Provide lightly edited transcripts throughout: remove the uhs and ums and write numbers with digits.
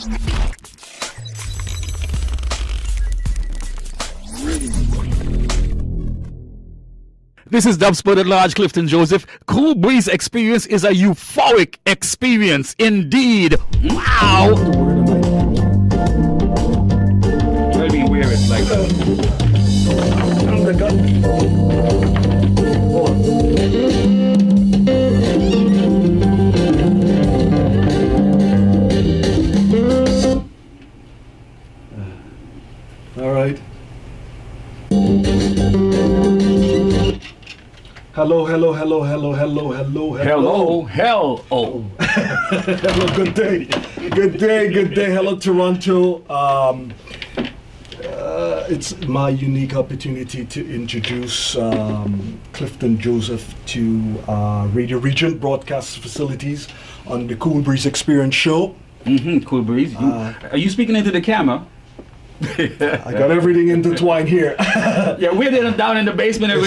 This is Dubspot at Large, Clifton Joseph. Koolbreeze experience is a euphoric experience indeed. Wow! Let me wear it like that. All right. Hello. Hello, good day. Hello, Toronto. It's my unique opportunity to introduce Clifton Joseph to Radioregent broadcast facilities on the Koolbreeze Experience show. Koolbreeze. Are you speaking into the camera? I got everything intertwined here. Yeah, we're down in the basement in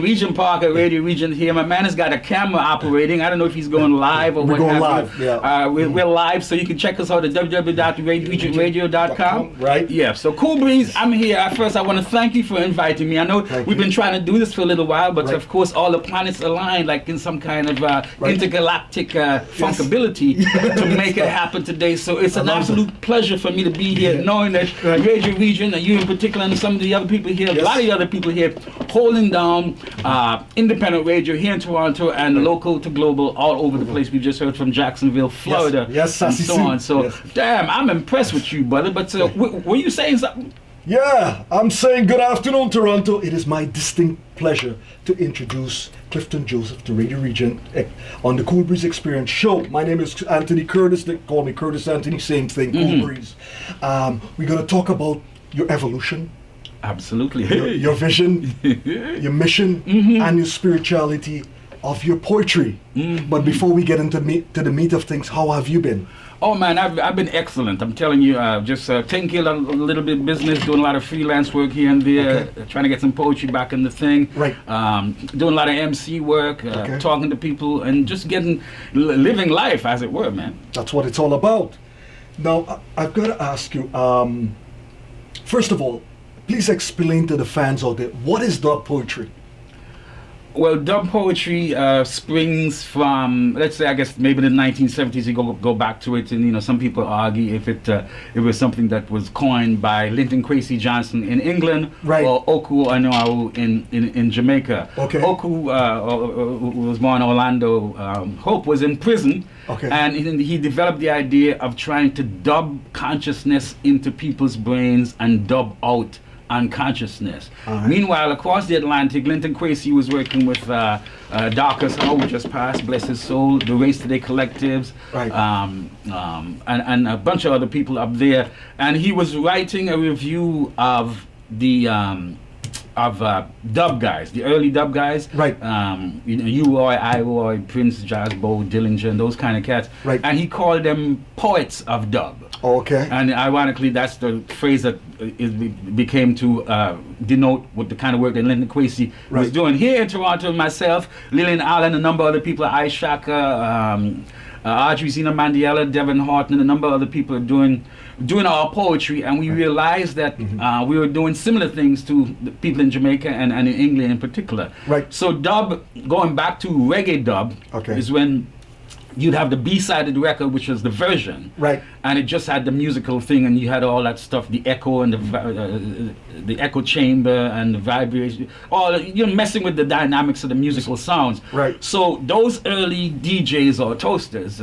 Regent Park at Radioregent here. My man has got a camera operating. I don't know if he's going live or what have you. Yeah. We're live, so you can check us out at www.radioregentradio.com. Right. Yeah, so Koolbreeze, I'm here. At first, I want to thank you for inviting me. I know we've been trying to do this for a little while, but of course, all the planets aligned like in some kind of intergalactic funkability to make it happen today. So it's an absolute pleasure for me to be here, knowing that Radioregent, and you in particular, and some of the other people here, a lot of the other people here, holding down independent radio here in Toronto and local to global all over the place. We just heard from Jacksonville, Florida, and so on. So, damn, I'm impressed with you, brother. But were you saying something? Yeah, I'm saying good afternoon, Toronto. It is my distinct pleasure to introduce Clifton Joseph to Radioregent on the Koolbreeze Experience show. My name is Anthony Curtis. They call me Curtis Anthony, same thing, Koolbreeze. We're going to talk about your evolution. Absolutely. Your vision, your mission, and your spirituality of your poetry. But before we get into the meat of things, how have you been? Oh man, I've been excellent. I'm telling you, just taking care of a little bit of business, doing a lot of freelance work here and there, trying to get some poetry back in the thing. Right. Doing a lot of MC work, talking to people, and just living life, as it were, man. That's what it's all about. Now, I've got to ask you, first of all, please explain to the fans out there, what is dub poetry? Well, dub poetry springs from, let's say, I guess maybe the 1970s. You go back to it, and some people argue if it was something that was coined by Linton Kwesi Johnson in England, or Oku Anuau in Jamaica. Okay. Oku was born in Orlando. Hope was in prison, and he developed the idea of trying to dub consciousness into people's brains and dub out unconsciousness. Meanwhile, across the Atlantic, Linton Kwesi was working with Darkus, who just passed, bless his soul, the Race Today collectives, and a bunch of other people up there. And he was writing a review of the dub guys, the early dub guys. Right. U-Roy, I-Roy, Prince, Jazzbo, Dillinger, and those kind of cats. Right. And he called them poets of dub. Okay. And ironically, that's the phrase that became to denote what the kind of work that Linton Kwesi was doing. Here in Toronto, myself, Lillian Allen, a number of other people, Ishaka, Audrey Zena Mandiela, Devin Horton, and a number of other people are doing our poetry, and we realized that we were doing similar things to the people in Jamaica and in England in particular. Right. So dub, going back to reggae dub, is when you'd have the B-side of the record, which was the version, and it just had the musical thing, and you had all that stuff, the echo and the echo chamber and the vibration, all messing with the dynamics of the musical sounds. Right. So those early DJs or toasters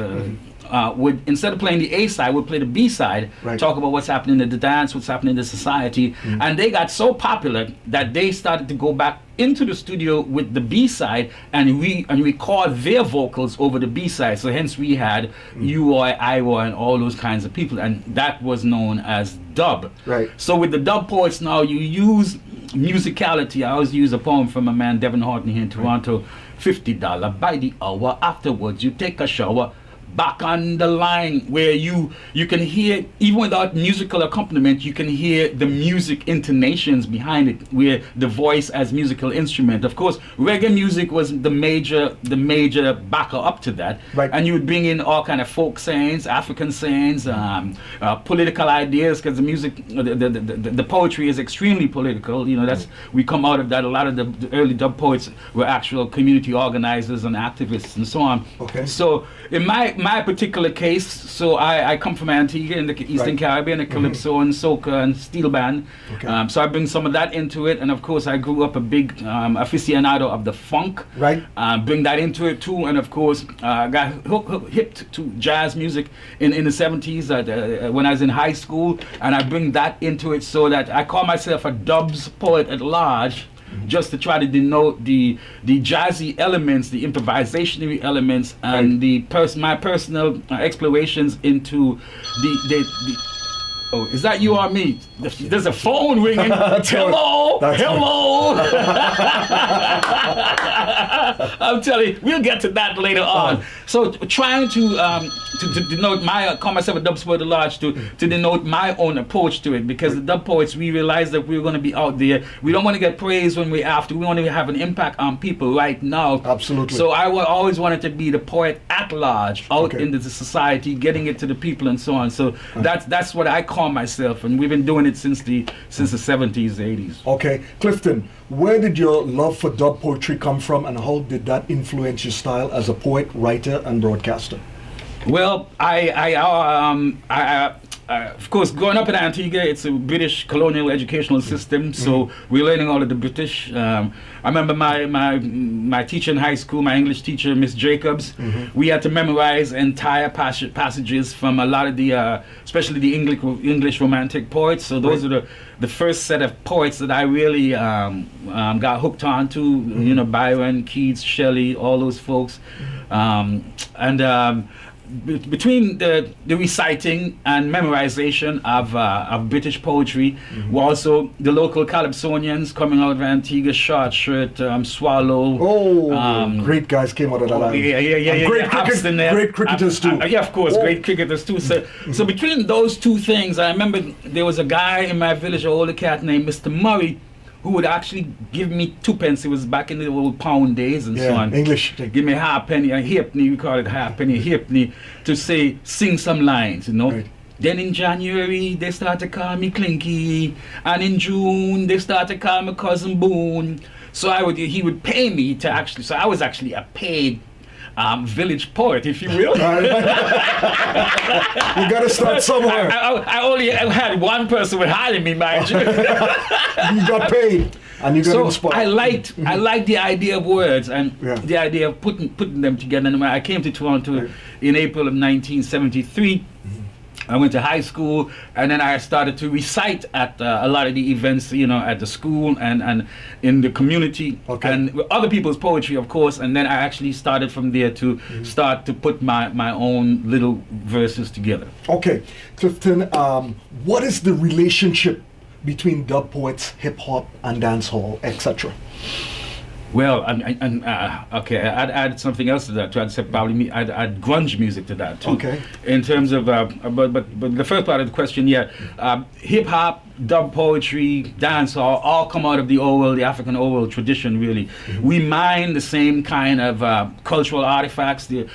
would, instead of playing the A side, would play the B side, talk about what's happening in the dance, what's happening in the society, and they got so popular that they started to go back into the studio with the B side and record their vocals over the B side. So hence we had U-Roy, I-Roy, and all those kinds of people, and that was known as dub. Right. So with the dub poets now, you use musicality. I always use a poem from a man, Devin Horton, here in Toronto. $50 by the hour. Afterwards, you take a shower. back on the line where you can hear, even without musical accompaniment, you can hear the music intonations behind it, where the voice as musical instrument. Of course, reggae music was the major backer up to that, right. And you would bring in all kind of folk sayings, African sayings, political ideas, because the music, the poetry is extremely political. You know, that's we come out of that. A lot of the early dub poets were actual community organizers and activists and so on. Okay. So in my particular case, so I come from Antigua in the Eastern Caribbean, the calypso and soca and steel band. Okay. So I bring some of that into it, and of course I grew up a big aficionado of the funk. Right. Bring that into it too, and of course got hipped to jazz music in the 70s when I was in high school, and I bring that into it so that I call myself a dubs poet at large, just to try to denote the jazzy elements, the improvisationary elements, and my personal explorations into the oh, is that you or me? There's a phone ringing. Hello, hello. I'm telling you, we'll get to that later on. So trying to denote call myself a dub poet at large, to denote my own approach to it, because the dub poets, we realize that we're going to be out there. We don't want to get praise when we're after. We want to have an impact on people right now. Absolutely. So I always wanted to be the poet at large, out into the society, getting it to the people and so on. So that's what I call myself, and we've been doing it since the 70s, 80s. Okay, Clifton, where did your love for dub poetry come from, and how did that influence your style as a poet, writer, and broadcaster? Well, of course, growing up in Antigua, it's a British colonial educational system, so we're learning all of the British. I remember my teacher in high school, my English teacher, Miss Jacobs. We had to memorize entire passages from a lot of the, especially the English Romantic poets. So those are the first set of poets that I really got hooked on to. You know, Byron, Keats, Shelley, all those folks, between the reciting and memorization of British poetry, were also the local Calypsonians coming out of Antigua, Short Shirt, Swallow. Great guys came out of that island. Yeah. Great cricketers too. Yeah, of course, great cricketers too. So between those two things, I remember there was a guy in my village, an older cat named Mr. Murray, who would actually give me 2p. It was back in the old pound days and so on. English. Give me halfpenny, a halfpenny, we call it halfpenny, halfpenny, to sing some lines, you know. Right. Then in January, they start to call me Clinky, and in June, they start to call me Cousin Boone. So he would pay me to actually, so I was actually a paid village poet, if you will. You gotta start somewhere. I only had one person would hire me, mind you. You got paid, and you got inspired. I liked the idea of words and the idea of putting them together. And when I came to Toronto in April of 1973, I went to high school, and then I started to recite at a lot of the events, you know, at the school and in the community, and with other people's poetry, of course. And then I actually started from there to start to put my own little verses together. Okay, Clifton, what is the relationship between dub poets, hip hop, and dancehall, etc.? Well, okay, I'd add something else to that too. I'd say probably I'd add grunge music to that too. Okay. In terms of, but the first part of the question, hip hop, dub poetry, dancehall, all come out of the old world, the African old world tradition. Really, we mine the same kind of cultural artifacts, the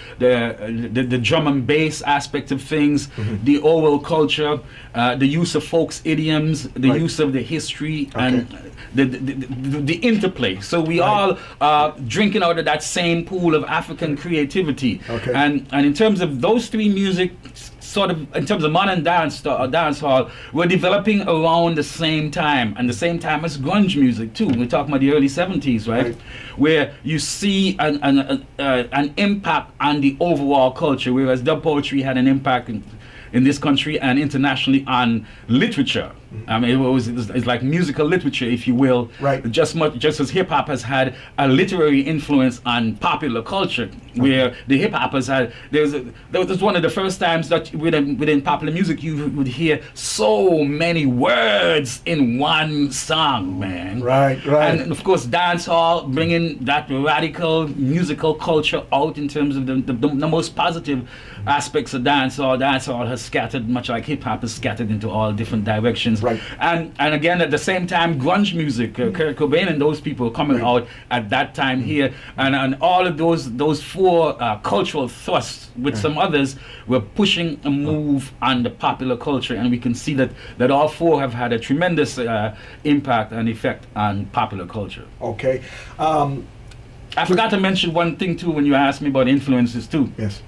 drum and bass aspect of things, the old world culture, the use of folks idioms, the use of the history, and the interplay. So we all drinking out of that same pool of African creativity. Okay. And in terms of those three music, sort of in terms of modern dance hall, we're developing around the same time, and the same time as grunge music too. We're talking about the early 70s, right? Where you see an impact on the overall culture, whereas dub poetry had an impact in this country and internationally on literature. I mean, it's like musical literature, if you will. Right. Just as hip hop has had a literary influence on popular culture. where the hip hoppers had. That was one of the first times that within popular music you would hear so many words in one song, man. Right. And of course, dancehall bringing that radical musical culture out in terms of the most positive aspects of dancehall. Dancehall has scattered, much like hip hop, is scattered into all different directions. Right. And again, at the same time, grunge music, Kurt Cobain and those people were coming out at that time here, and all of those four cultural thrusts with some others were pushing a move on the popular culture, and we can see that all four have had a tremendous impact and effect on popular culture. Okay. I forgot to mention one thing too when you asked me about influences too. Yes.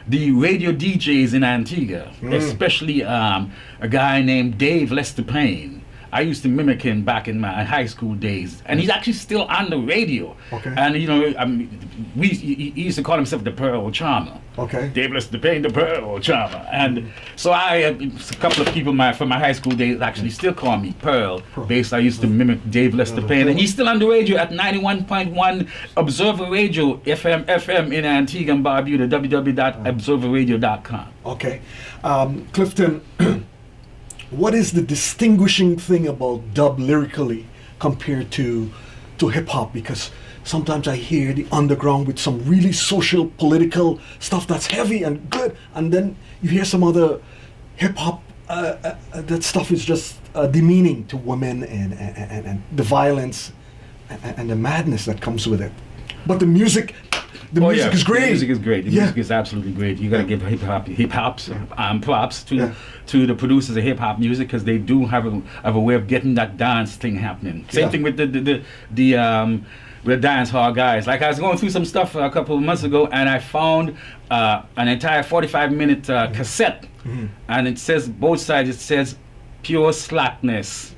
The radio DJs in Antigua, especially a guy named Dave Lester Payne. I used to mimic him back in my high school days, and he's actually still on the radio. Okay. And he used to call himself the Pearl Charmer. Okay. Dave Lester Payne, the Pearl Charmer. And so a couple of people from my high school days actually still call me Pearl. Based, I used to mimic Dave Lester Payne, and he's still on the radio at 91.1 Observer Radio FM in Antigua and Barbuda. www.observerradio.com. Okay. Clifton, what is the distinguishing thing about dub lyrically compared to hip hop? Because sometimes I hear the underground with some really social, political stuff that's heavy and good, and then you hear some other hip hop that stuff is just demeaning to women and the violence and the madness that comes with it. But the music. The music is great. The music is great. The music is absolutely great. You got to give hip hops props to the producers of hip hop music, because they do have a way of getting that dance thing happening. Same thing with the dance hall guys. Like I was going through some stuff a couple of months ago, and I found an entire 45-minute cassette, and it says both sides. It says pure slackness.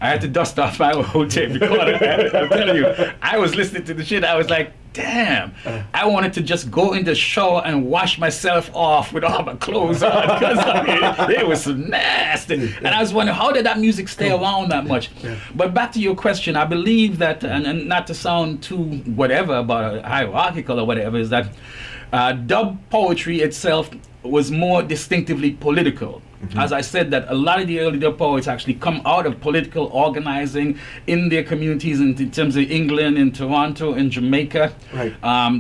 I had to dust off my old tape recorder. I'm telling you, I was listening to the shit. I was like, damn, I wanted to just go in the shower and wash myself off with all my clothes on, because it was nasty. And I was wondering, how did that music stay around that much? But back to your question, I believe that, and not to sound too whatever about hierarchical or whatever, is that dub poetry itself was more distinctively political. As I said, that a lot of the early dub poets actually come out of political organizing in their communities, in terms of England, in Toronto, in Jamaica. Right.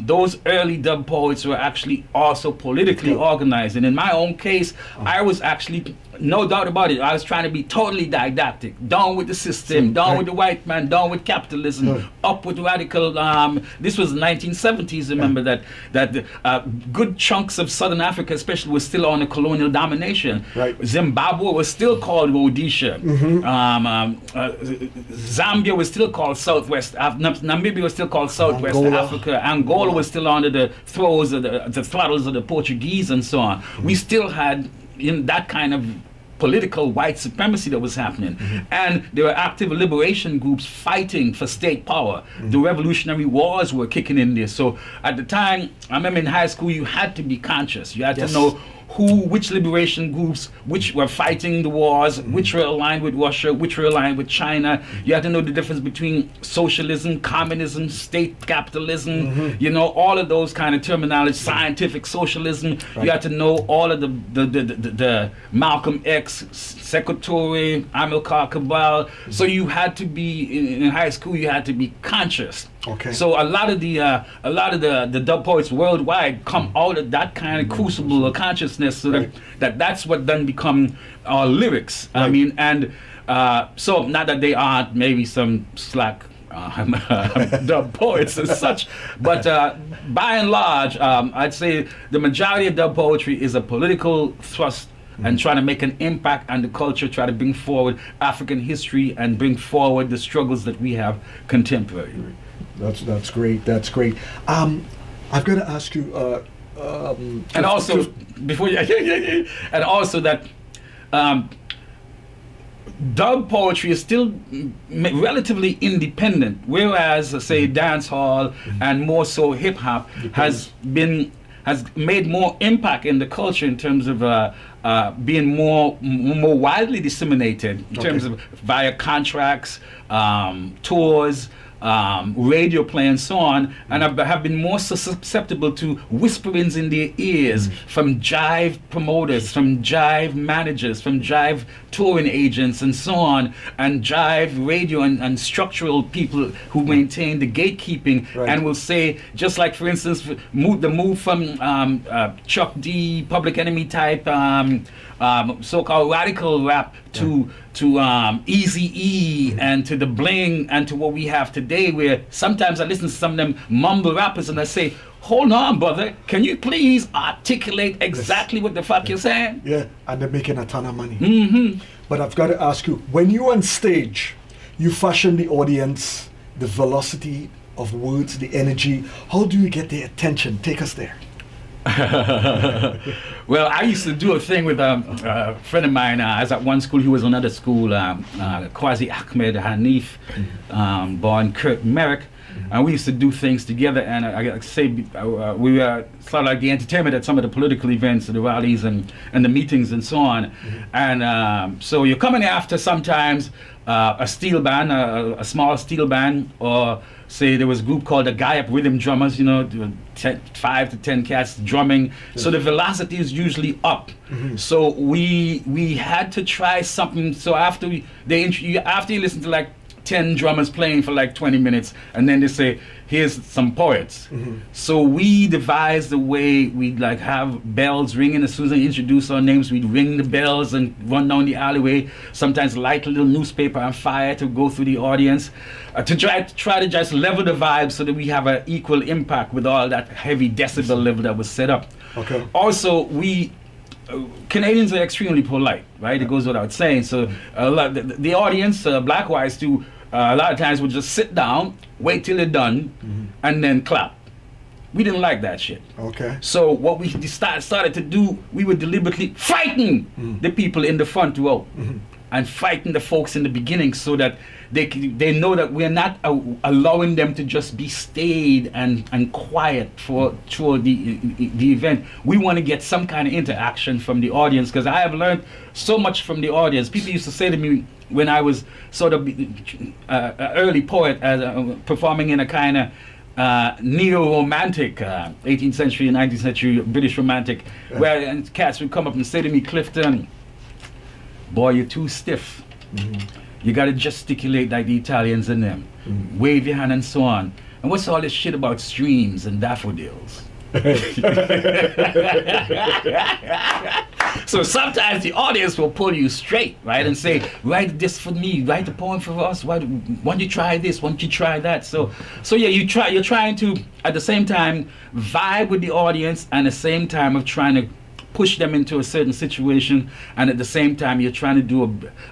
Those early dub poets were actually also politically organized. And in my own case, I was actually, no doubt about it, I was trying to be totally didactic. Down with the system, down with the white man, down with capitalism, up with radical. This was the 1970s, remember, that good chunks of Southern Africa especially was still under colonial domination. Right. Zimbabwe was still called Rhodesia. Zambia was still called Southwest. Namibia was still called Southwest Africa. Angola was still under the throes of the throttles of the Portuguese and so on. We still had in that kind of political white supremacy that was happening. And there were active liberation groups fighting for state power. The revolutionary wars were kicking in there. So at the time, I remember in high school, you had to be conscious. You had to know which liberation groups, which were fighting the wars, which were aligned with Russia, which were aligned with China. You had to know the difference between socialism, communism, state capitalism, you know, all of those kind of terminology, scientific socialism. You had to know all of the Malcolm X, Secretary, Amilcar Cabral. So you had to be, in high school, you had to be conscious. Okay. So a lot of the dub poets worldwide come out of that kind of crucible of consciousness, so that's what then become our lyrics. I mean, and so not that they aren't maybe some slack dub poets and such, but by and large, I'd say the majority of dub poetry is a political thrust and trying to make an impact on the culture, try to bring forward African history and bring forward the struggles that we have contemporary. That's great. That's great. I've got to ask you. And also, before you, and also that dub poetry is still relatively independent, whereas say dance hall and more so hip hop has made more impact in the culture in terms of being more widely disseminated in terms of via contracts, tours, radio play and so on, and have been more susceptible to whisperings in their ears from jive promoters, from jive managers, from jive touring agents and so on, and jive radio and structural people who maintain the gatekeeping, and will say, just like for instance the move from Chuck D, Public Enemy type so-called radical rap to Eazy-E and to the bling and to what we have today, where sometimes I listen to some of them mumble rappers and I say, hold on, brother, can you please articulate exactly what the fuck you're saying? Yeah, and they're making a ton of money. But I've got to ask you, when you're on stage, you fashion the audience, the velocity of words, the energy. How do you get their attention? Take us there. Well, I used to do a thing with a friend of mine. I was at one school, he was another school, Quasi Ahmed Hanif, born Kurt Merrick. And we used to do things together, and I gotta say, we were sort of like the entertainment at some of the political events, the rallies and the meetings and so on. And so you're coming after sometimes a steel band, a small steel band, or say there was a group called the Guyap Rhythm Drummers, 5 to 10 cats drumming. So the velocity is usually up. So we had to try something. So after you listen to like 10 drummers playing for like 20 minutes, and then they say, here's some poets. So we devised a way we'd like have bells ringing. As soon as they introduce our names, we'd ring the bells and run down the alleyway, sometimes light a little newspaper on fire to go through the audience, to try to just level the vibe so that we have an equal impact with all that heavy decibel level that was set up. Also, Canadians are extremely polite, right? It goes without saying. So the audience, black-wise too, a lot of times would just sit down, wait till they're done, and then clap. We didn't like that shit. So what we started to do, we were deliberately fighting the people in the front row, and fighting the folks in the beginning, so that they know that we're not allowing them to just be staid and quiet through the event. We want to get some kind of interaction from the audience, because I have learned so much from the audience. People used to say to me when I was sort of an early poet, performing in a kind of neo-romantic 18th century and 19th century British romantic, where cats would come up and say to me, Clifton, boy, you're too stiff. You got to gesticulate like the Italians and them. Wave your hand and so on. And what's all this shit about streams and daffodils? So sometimes the audience will pull you straight, right, and say, write this for me, write a poem for us. Why don't you try this? Why don't you try that? So yeah, you're trying to at the same time vibe with the audience, and at the same time of trying to push them into a certain situation, and at the same time you're trying to do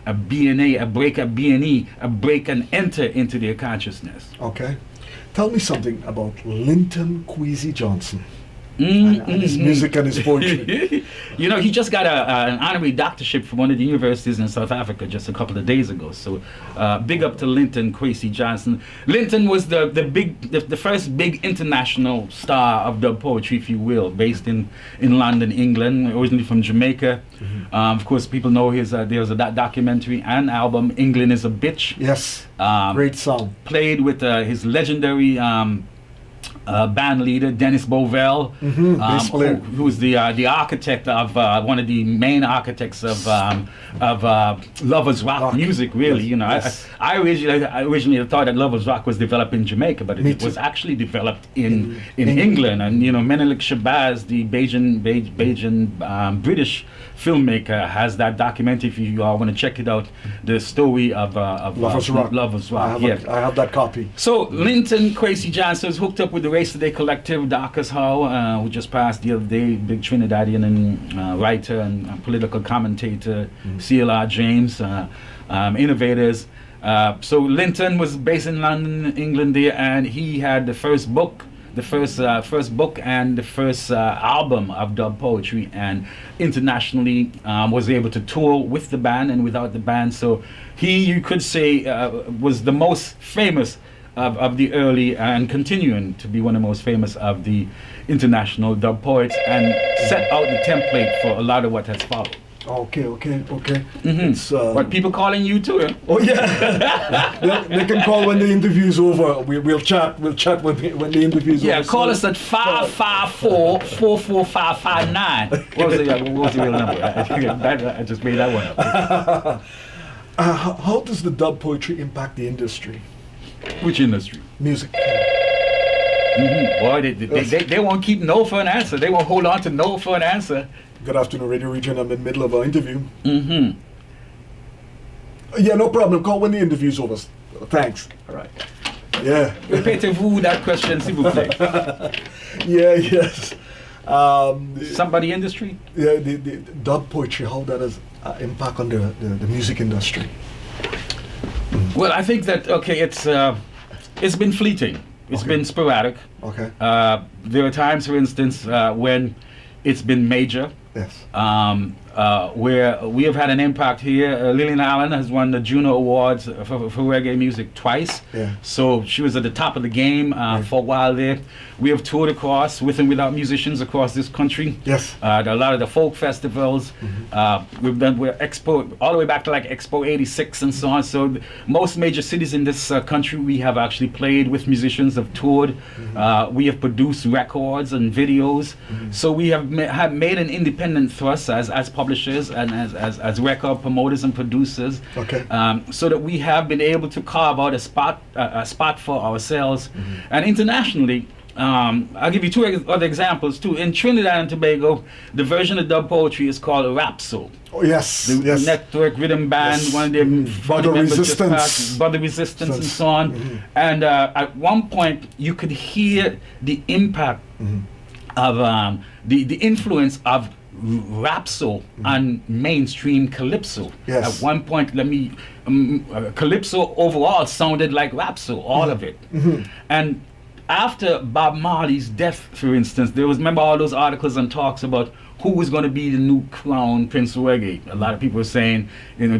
a B&A, a break and enter into their consciousness. Tell me something about Linton Kwesi Johnson and his music and his poetry. He just got an honorary doctorship from one of the universities in South Africa just a couple of days ago. So big up to Linton Kwesi Johnson. Linton was the first big international star of dub poetry, if you will, based in London, England, originally from Jamaica. Of course, people know there was a documentary and album, England is a Bitch. Yes, great song. Played with his legendary band leader Dennis Bovell, who was the architect of one of the main architects of Lovers Rock music. Really, I originally thought that Lovers Rock was developed in Jamaica, but it was actually developed in England. And Menelik Shabazz, the Bajan British filmmaker, has that documentary. If you all want to check it out, the story of Lovers Rock. I have that copy. So Linton Kwesi Johnson is hooked up with the Race Today Collective, Darkest Howe, who just passed the other day, big Trinidadian and writer and political commentator, CLR James, innovators. So Linton was based in London, England there, and he had the first book and the first album of dub poetry, and internationally was able to tour with the band and without the band. So he, you could say, was the most famous of the early, and continuing to be one of the most famous of the international dub poets, and set out the template for a lot of what has followed. Okay. Mm-hmm. It's, But people calling you too. Eh? Oh yeah, they can call when the interview's over. We'll chat. We'll chat when the interview's over. Yeah, call us at 554-44559. What was the real number? I just made that one up. How does the dub poetry impact the industry? Which industry? Music. Mm-hmm. Boy, they won't keep no for an answer. They won't hold on to no for an answer. Good afternoon, Radioregent. I'm in the middle of our interview. Mm-hmm. Yeah, no problem. Call when the interview's over. Thanks. All right. Yeah. Répétez-vous that question, s'il vous plaît. Yeah, yes. Somebody industry? Yeah, the dub poetry, how that has impact on the music industry. Well, I think that, okay, it's been fleeting. It's been sporadic. Okay. There are times, for instance, when it's been major. Yes. Where we have had an impact here. Lillian Allen has won the Juno Awards for reggae music twice. Yeah. So she was at the top of the game for a while there. We have toured across, with and without musicians across this country. Yes. A lot of the folk festivals. We're Expo, all the way back to like Expo 86 and so on. So most major cities in this country, we have actually played with musicians, have toured. We have produced records and videos. So we have made an independent thrust as publishers and as record promoters and producers. Okay. So that we have been able to carve out a spot for ourselves. And internationally, I'll give you two other examples too. In Trinidad and Tobago, the version of dub poetry is called Rapso. Oh yes. The Yes. Network Rhythm Band, Yes. one of them, Brother Resistance. Brother Resistance and so on. And at one point, you could hear the impact of the influence of Rapso on mainstream Calypso. Yes. At one point, Calypso overall sounded like Rapso, all of it. And after Bob Marley's death, for instance, remember all those articles and talks about who was going to be the new crown Prince of Reggae. A lot of people were saying,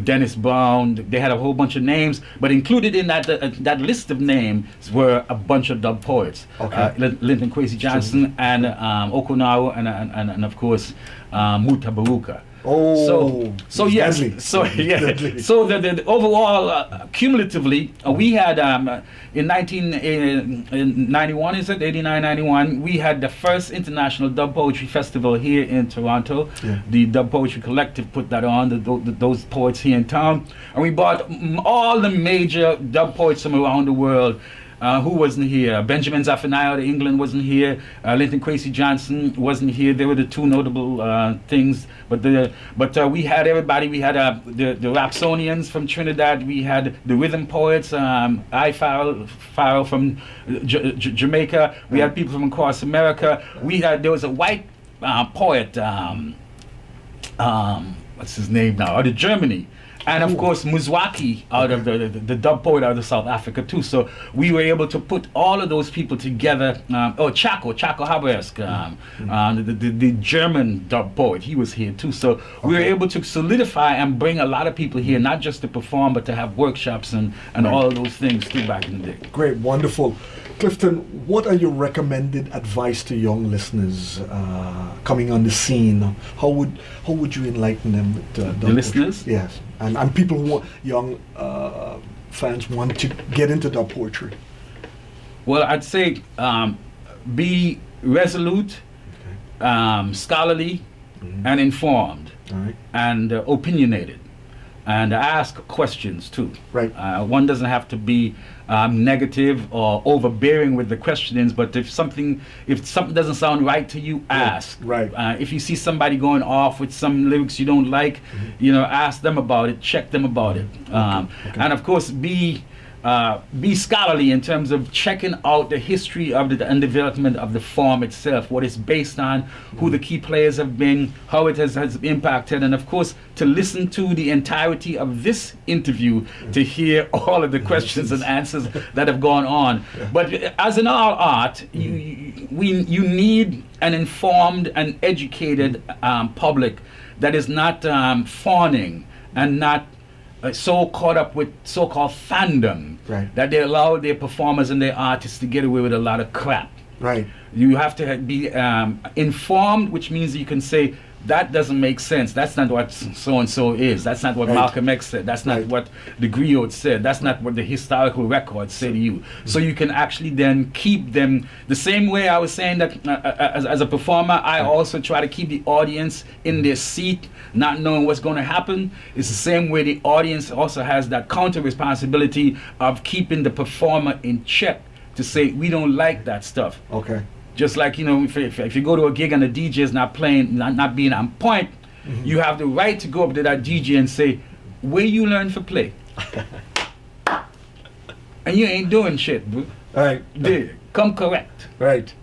Dennis Brown. They had a whole bunch of names, but included in that list of names were a bunch of dub poets. Okay. Linton Kwesi Johnson and Okonawo and of course Muta Baruka. Oh, so yes, deadly. so yeah, Deadly. so the overall cumulatively, we had in 1991, is it 89, 91? We had the first international dub poetry festival here in Toronto. Yeah. The Dub Poetry Collective put that on. Those poets here in town, and we brought all the major dub poets from around the world. Who wasn't here? Benjamin Zafinayo of England wasn't here. Linton Kwesi Johnson wasn't here. They were the two notable things. But we had everybody. We had the Rapsonians from Trinidad. We had the rhythm poets. I Farrell from Jamaica. We had people from across America. There was a white poet. What's his name now? Out of Germany. And of course, Muzwaki out of the dub poet out of South Africa too. So we were able to put all of those people together. Chaco Habersk, the German dub poet, he was here too. So we were able to solidify and bring a lot of people here, not just to perform, but to have workshops and all of those things too back in the day. Great, wonderful. Clifton, what are your recommended advice to young listeners coming on the scene? How would you enlighten them with dub The listeners? poetry? Yes, and people who want, young fans want to get into dub poetry. Well, I'd say be resolute, scholarly, and informed, All right. and opinionated, and ask questions too. Right. One doesn't have to be negative or overbearing with the questionings, but if something doesn't sound right to you, ask. Right. If you see somebody going off with some lyrics you don't like, ask them about it, check them about it, and of course be scholarly in terms of checking out the history of and development of the form itself, what it's based on, who the key players have been, how it has impacted, and of course to listen to the entirety of this interview to hear all of the questions and answers that have gone on. But as in all art, you need an informed and educated public that is not fawning and not so caught up with so-called fandom, Right. that they allow their performers and their artists to get away with a lot of crap. Right. You have to be informed, which means you can say, that doesn't make sense. That's not what so and so is. That's not what Right. Malcolm X said. That's not Right. what the griot said. That's not what the historical records say to you. So you can actually then keep them the same way I was saying that as a performer, I also try to keep the audience in their seat, not knowing what's going to happen. It's the same way the audience also has that counter responsibility of keeping the performer in check to say, we don't like that stuff. Okay. Just like, you know, if you go to a gig and the DJ is not playing, not being on point, you have the right to go up to that DJ and say, where you learn to play? And you ain't doing shit, bro. Right. There, come correct. Right.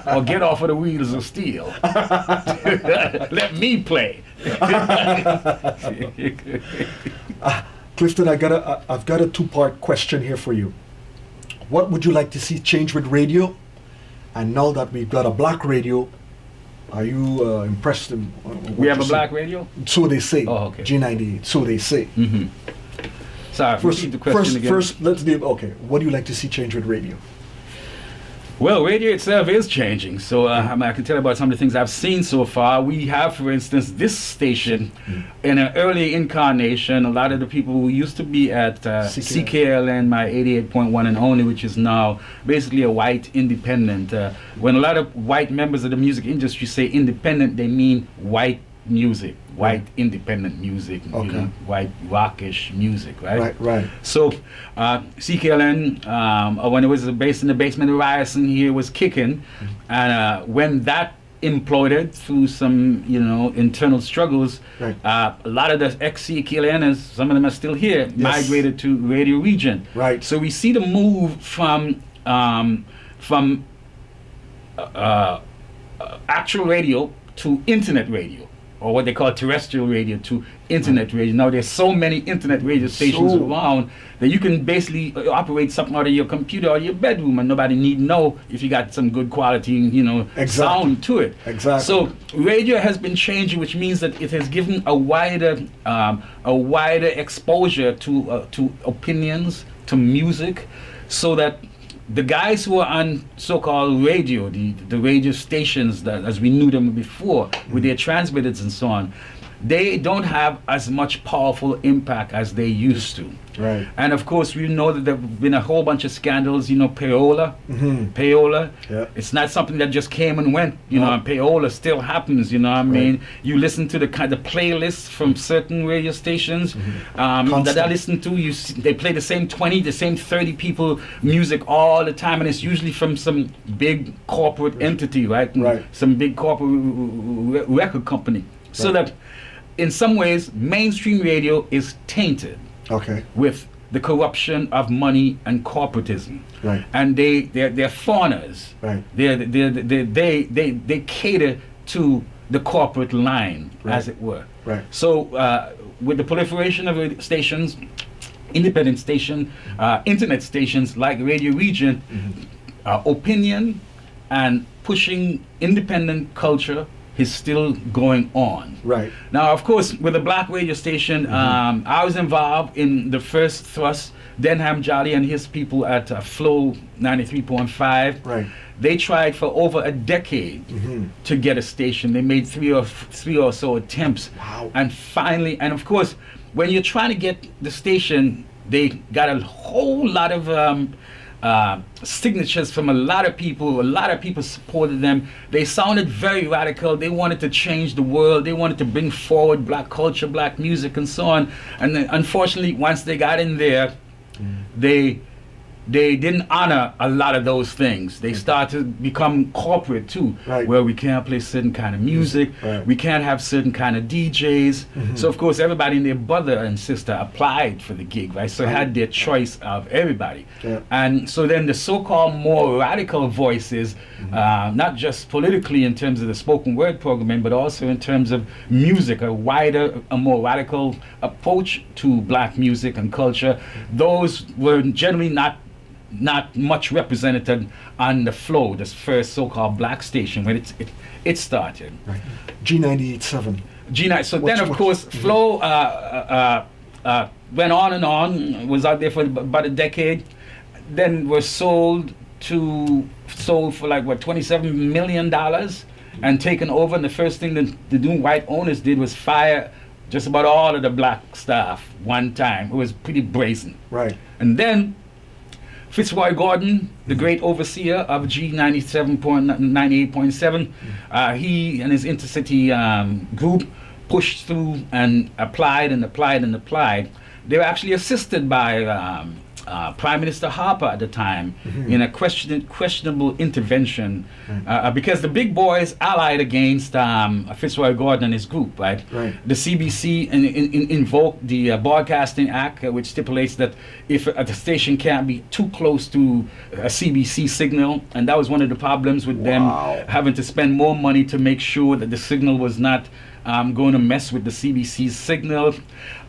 Or get off of the wheels of steel. Let me play. Clifton, I've got a two-part question here for you. What would you like to see change with radio? And now that we've got a black radio, are you impressed in what We have you a see? black radio? So they say. Oh, okay. G98. So they say. Mm-hmm. Sorry, repeat the question again. First, let's do. Okay. What do you like to see change with radio? Well, radio itself is changing. So I can tell you about some of the things I've seen so far. We have, for instance, this station in an early incarnation. A lot of the people who used to be at CKLN, my 88.1 and only, which is now basically a white independent. When a lot of white members of the music industry say independent, they mean white music, white independent music, Okay. you know, white rockish music, right? Right. So CKLN, when it was based in the basement of Ryerson here, was kicking, and when that imploded through some, you know, internal struggles, Right. a lot of the ex-CKLNers, some of them are still here, migrated to Radioregent. Right. So we see the move from actual radio to internet radio, or what they call terrestrial radio to internet radio. Now there's so many internet radio stations around that you can basically operate something out of your computer or your bedroom, and nobody need know if you got some good quality, you know, sound to it. Exactly. So radio has been changing, which means that it has given a wider exposure to opinions, to music, so that the guys who are on so-called radio, the radio stations that as we knew them before, with their transmitters and so on, they don't have as much powerful impact as they used to. Right. And of course, we know that there have been a whole bunch of scandals, you know, payola. Yeah. It's not something that just came and went, you know, and payola still happens, you know what I mean? You listen to the kind of playlists from certain radio stations that I listen to, they play the same 20, the same 30 people music all the time, and it's usually from some big corporate entity, right? Right. Some big corporate record company. So that in some ways, mainstream radio is tainted Okay. with the corruption of money and corporatism. Right. And they're fawners. Right. They cater to the corporate line, Right. as it were. Right. So with the proliferation of radio stations, independent station, internet stations like Radioregent, opinion and pushing independent culture is still going on. Right. Now, of course, with the black radio station, I was involved in the first thrust. Denham Jolly and his people at Flow 93.5. Right. They tried for over a decade to get a station. They made three or so attempts. Wow. And finally, and of course, when you're trying to get the station, they got a whole lot of signatures from a lot of people. A lot of people supported them. They sounded very radical. They wanted to change the world. They wanted to bring forward black culture, black music, and so on. And then, unfortunately, once they got in there, they didn't honor a lot of those things. They started to become corporate too, Right. where we can't play certain kind of music, Right. we can't have certain kind of DJs. So of course everybody and their brother and sister applied for the gig, right? So had their choice of everybody. Yeah. And so then the so-called more radical voices, not just politically in terms of the spoken word programming, but also in terms of music, a more radical approach to black music and culture, those were generally not much represented on the Flow, this first so-called black station when it started. Right. G98.7. So then of course Flow went on and on, was out there for about a decade, then was sold for like what, $27 million, and taken over. And the first thing that the new white owners did was fire just about all of the black staff one time. It was pretty brazen. Right. And then Fitzroy Gordon, the great overseer of G98.7, he and his intercity group pushed through and applied and applied and applied. They were actually assisted by Prime Minister Harper at the time in a questionable intervention because the big boys allied against Fitzroy Gordon and his group, right? The CBC invoked the Broadcasting Act, which stipulates that if the station can't be too close to a CBC signal, and that was one of the problems with them having to spend more money to make sure that the signal was not going to mess with the CBC's signal.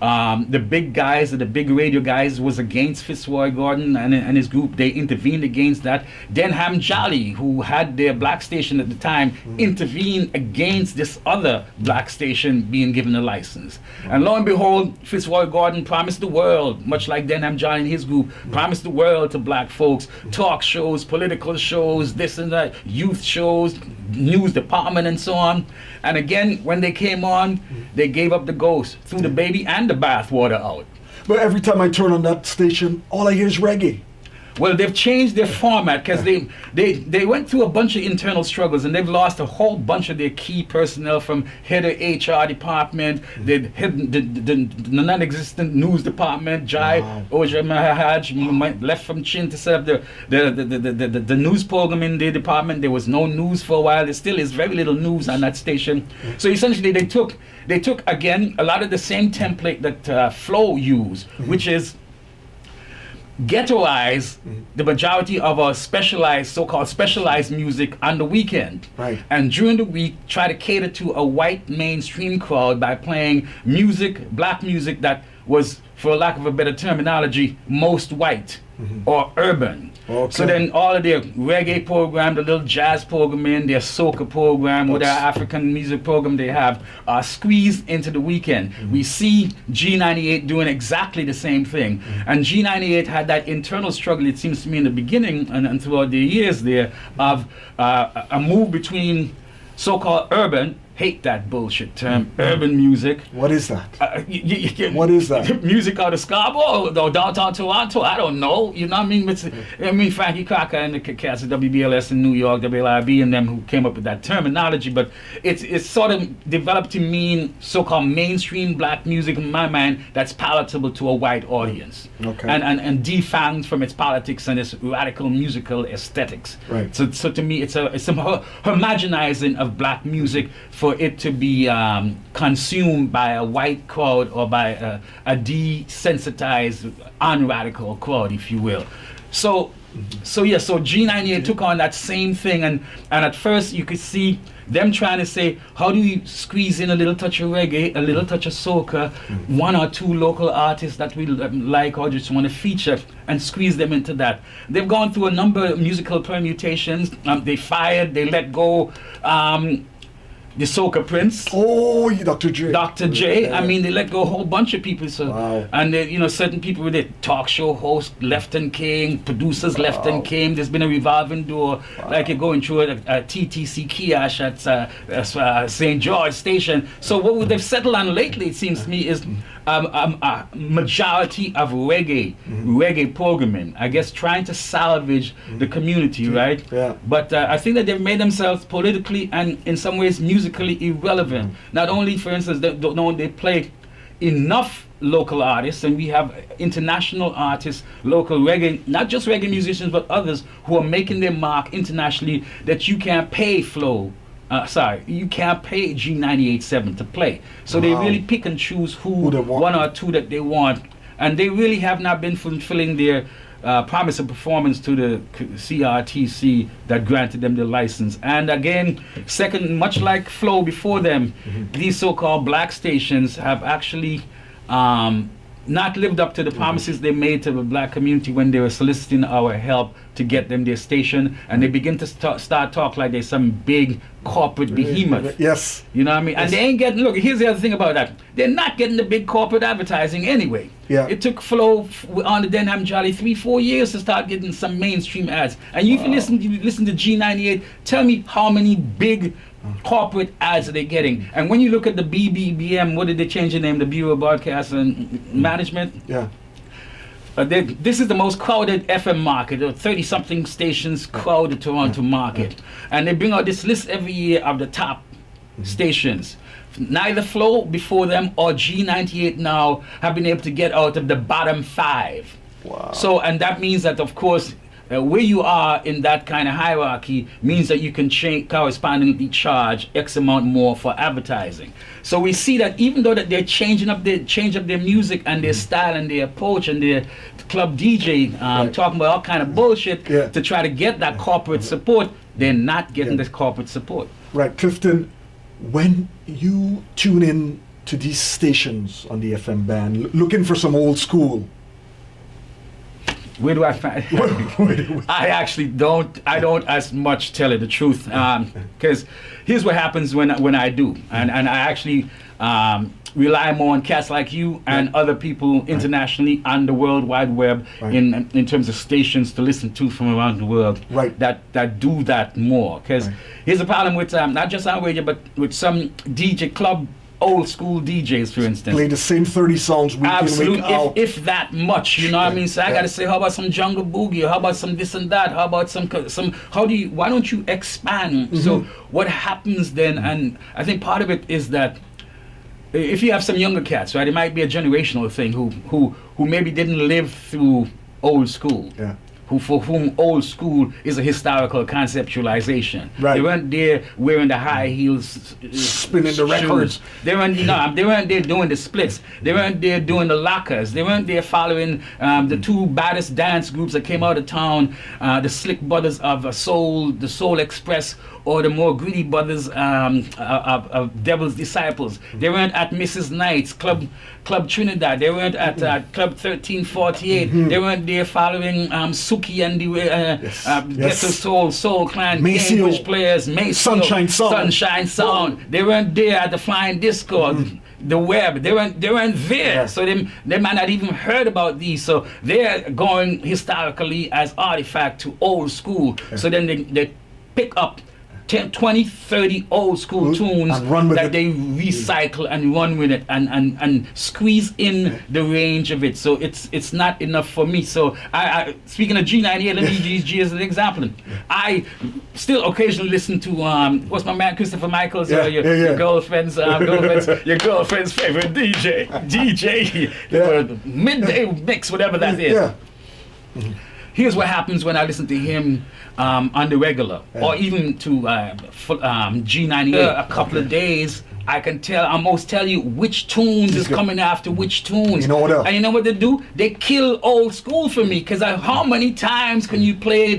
The big guys, the big radio guys, was against Fitzroy Gordon and his group. They intervened against that. Denham Jolly, who had their black station at the time, intervened against this other black station being given a license. And lo and behold, Fitzroy Gordon promised the world, much like Denham Jolly and his group, promised the world to black folks. Talk shows, political shows, this and that, youth shows, news department and so on. And again, when they came on, they gave up the ghost, threw the baby and the bathwater out. But every time I turn on that station, all I hear is reggae. Well, they've changed their format because they went through a bunch of internal struggles, and they've lost a whole bunch of their key personnel, from head of HR department, the non-existent news department. Jai Oja Mahaj left from Chin to set up the news program in the department. There was no news for a while. There still is very little news on that station. So essentially, they took again a lot of the same template that Flow used, which is ghettoize the majority of our so-called specialized music on the weekend. Right. And during the week, try to cater to a white mainstream crowd by playing music, black music that was, for lack of a better terminology, most white or urban. Okay. So then all of their reggae program, the little jazz program in, their soca program, or their African music program they have, are squeezed into the weekend. We see G98 doing exactly the same thing. And G98 had that internal struggle, it seems to me, in the beginning and throughout the years there, of a move between so-called urban, hate that bullshit term, urban music. What is that? What is that? Music out of Scarborough or downtown Toronto, I don't know. You know what I mean? I mean, Frankie Crocker and the cats of WBLS in New York, WLIB, and them who came up with that terminology, but it's sort of developed to mean so-called mainstream black music, in my mind, that's palatable to a white audience. Okay. And defanged from its politics and its radical musical aesthetics. Right. So to me, it's a homogenizing of black music for it to be consumed by a white crowd or by a desensitized, unradical crowd, if you will. So G98 took on that same thing, and at first you could see them trying to say, how do we squeeze in a little touch of reggae, a little touch of soca, one or two local artists that we like or just want to feature, and squeeze them into that. They've gone through a number of musical permutations. They fired, they let go. The Soca Prince. Oh, Dr. J. Dr. J. I mean, they let go a whole bunch of people. So, wow. And they, certain people with the talk show host left and came, producers left and came. There's been a revolving door, like you're going through a TTC kiosk at St. George Station. So what they've settled on lately, it seems to me, is a majority of reggae programming. I guess trying to salvage the community, right? Yeah. But I think that they've made themselves politically and in some ways musically irrelevant. Not only, for instance, they play enough local artists, and we have international artists, local reggae, not just reggae musicians, but others who are making their mark internationally, that you can't pay you can't pay G98.7 to play. So they really pick and choose who one or two that they want, and they really have not been fulfilling their promise of performance to the CRTC that granted them the license. And again, second, much like Flow before them, these so-called black stations have actually not lived up to the promises they made to the black community when they were soliciting our help to get them their station, and they begin to start talk like there's some big corporate behemoth. Yes. You know what I mean? And they ain't getting, look, here's the other thing about that. They're not getting the big corporate advertising anyway. Yeah. It took Flo on the Denham Jolly 3-4 years to start getting some mainstream ads. And you can listen to G98, tell me how many big corporate ads are they getting. And when you look at the BBBM, what did they change the name? The Bureau of Broadcast and Management? Yeah. This is the most crowded FM market. 30-something stations crowded Toronto market. And they bring out this list every year of the top stations. Neither Flow before them or G98 now have been able to get out of the bottom 5. Wow. So, and that means that, of course, where you are in that kind of hierarchy means that you can correspondingly charge X amount more for advertising. So we see that even though that they're change up their music and their style and their approach and their club DJ talking about all kind of bullshit to try to get that corporate support, they're not getting this corporate support. Right, Clifton, when you tune in to these stations on the FM band, looking for some old school, where do I find? I actually don't as much tell it the truth, because here's what happens when I do, and I actually rely more on cats like you and other people internationally on the World Wide Web in terms of stations to listen to from around the world that do that more. Because here's the problem with not just our radio, but with some DJ club. Old school DJs, for instance, play the same 30 songs week in, week out. If that much, you know what I mean? So I gotta say, how about some jungle boogie? How about some this and that? How about some? Why don't you expand? So what happens then? And I think part of it is that if you have some younger cats, right, it might be a generational thing who maybe didn't live through old school. Yeah. For whom old school is a historical conceptualization. Right. They weren't there wearing the high heels, spinning the records. They weren't, they weren't there doing the splits. They weren't there doing the lockers. They weren't there following the two baddest dance groups that came out of town, the Slick Brothers of the Soul Express, or the more greedy brothers of Devil's Disciples. They weren't at Mrs. Knight's Club Trinidad. They weren't at Club 1348. They weren't there following Suki and the Ghetto Soul Clan, Cambridge Players, Sunshine Sound. They weren't there at the Flying Disco. The web, they weren't there, so they might not even heard about these. So they're going historically as artifact to old school. So then they pick up 10, 20, 30 old school tunes that they recycle and run with it and squeeze in the range of it. So it's not enough for me. So I speaking of G98, let me use G as an example. I still occasionally listen to what's my man Christopher Michaels, your girlfriend's favorite DJ midday mix, whatever that is. Here's what happens when I listen to him on the regular, or even to G98 a couple of days. I can almost tell you which tunes is coming after which tunes. And you know what they do? They kill old school for me, because how many times can you play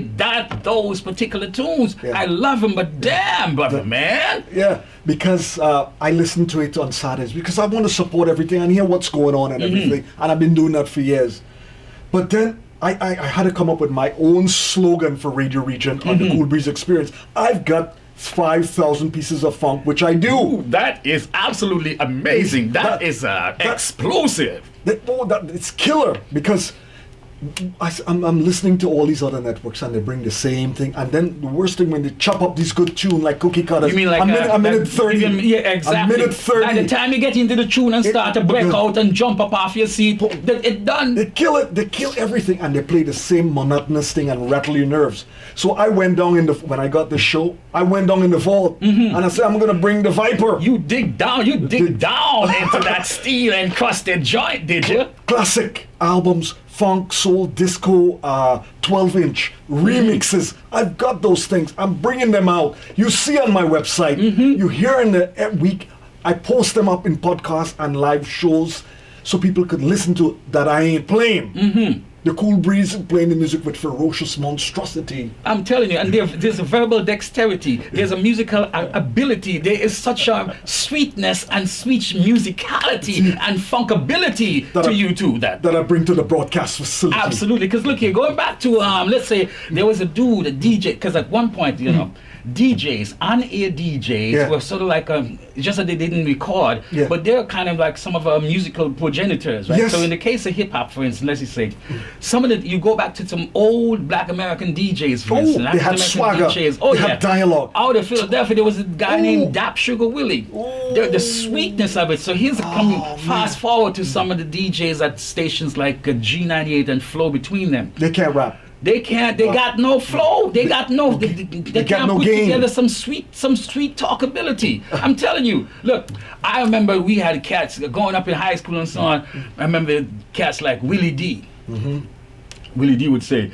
those particular tunes? I love them, but damn, brother, man. Yeah, because I listen to it on Saturdays because I want to support everything and hear what's going on and everything. And I've been doing that for years. But then I had to come up with my own slogan for Radioregent on the Koolbreeze experience. I've got 5,000 pieces of funk, which I do. Ooh, that is absolutely amazing. That is explosive. It's killer, because I'm listening to all these other networks and they bring the same thing, and then the worst thing when they chop up these good tune like cookie cutters. You mean like a minute 30? Yeah, exactly. A minute 30. By the time you get into the tune and start to break out and jump up off your seat, it's done. They kill it. They kill everything, and they play the same monotonous thing and rattle your nerves. So I went down when I got the show, I went down in the vault and I said, I'm gonna bring the Viper. You dig down into that steel encrusted joint, did you? Classic albums. Funk, soul, disco, 12-inch remixes. I've got those things. I'm bringing them out. You see on my website. You hear in the week. I post them up in podcasts and live shows so people could listen to that I ain't playing. The Koolbreeze playing the music with ferocious monstrosity. I'm telling you, and there's a verbal dexterity. There's a musical ability. There is such a sweetness and sweet musicality and funkability to you too that I bring to the broadcast facility. Absolutely, because look here, going back to let's say there was a dude, a DJ, because at one point, DJs, on-air DJs, were sort of like just that they didn't record, but they're kind of like some of our musical progenitors, right? So in the case of hip hop, for instance, let's just say, some of the you go back to some old Black American DJs, for instance, they had swagger, they had dialogue. Out of Philadelphia, there was a guy named Dap Sugar Willie. The sweetness of it. So here's fast forward to some of the DJs at stations like G98 and Flow between them. They can't rap. They can't. They got no flow. They got no. They can't put together some street talkability. I'm telling you. Look, I remember we had cats growing up in high school and so on. I remember cats like Willie D. Willie D would say,